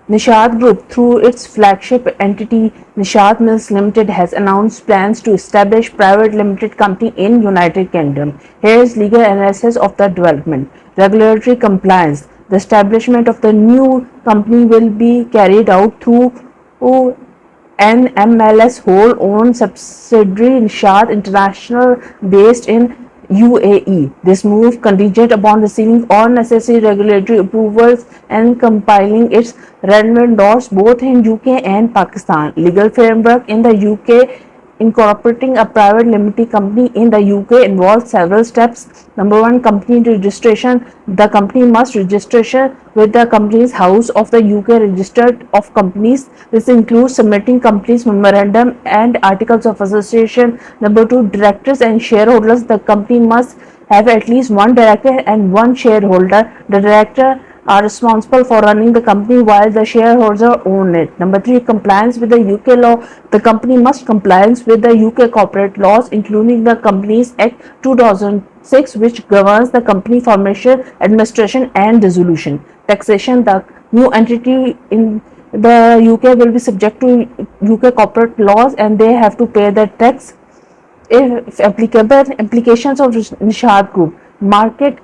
Nishat Group, through its flagship entity Nishat Mills Limited, has announced plans to establish private limited company in United Kingdom. Here is legal analysis of the development. Regulatory compliance. The establishment of the new company will be carried out through NMLS whole-owned subsidiary Nishat International based in UAE. This move contingent upon receiving all necessary regulatory approvals and compiling its relevant laws both in UK and Pakistan. Legal framework in the UK. Incorporating a private limited company in the UK involves several steps. Number one, company registration. The company must register with the Companies House of the UK Register of Companies. This includes submitting company's memorandum and articles of association. Number two, directors and shareholders. The company must have at least one director and one shareholder. The director are responsible for running the company while the shareholders own it. Number three, compliance with the UK law. The company must comply with the UK corporate laws, including the Companies Act 2006, which governs the company formation, administration, and dissolution. Taxation. The new entity in the UK will be subject to UK corporate laws and they have to pay the tax if applicable. Implications of Nishat Group. Market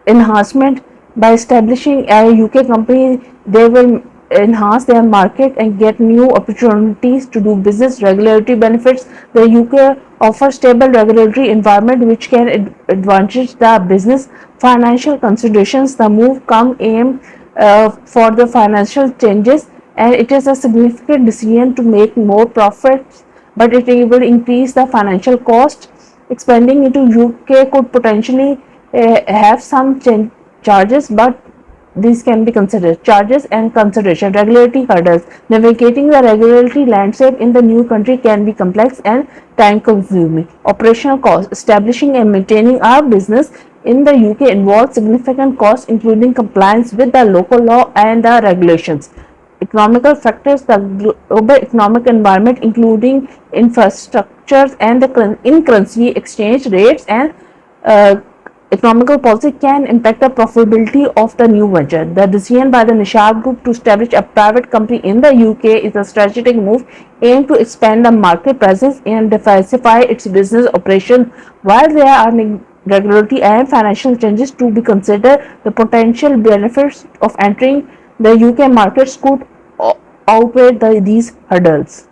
enhancement. By establishing a UK company, they will enhance their market and get new opportunities to do business. Regulatory benefits. The UK offers stable regulatory environment which can advantage the business. Financial considerations. The move come aim for the financial changes and it is a significant decision to make more profits, but it will increase the financial cost. Expanding into UK could potentially have some charges, but these can be considered. Charges and consideration. Regulatory hurdles. Navigating the regulatory landscape in the new country can be complex and time consuming. Operational costs. Establishing and maintaining our business in the UK involves significant costs, including compliance with the local law and the regulations. Economical factors. The global economic environment, including infrastructures and the currency exchange rates and economical policy, can impact the profitability of the new venture. The decision by the Nishat Group to establish a private company in the UK is a strategic move aimed to expand the market presence and diversify its business operation. While there are regulatory and financial changes to be considered, the potential benefits of entering the UK markets could outweigh these hurdles.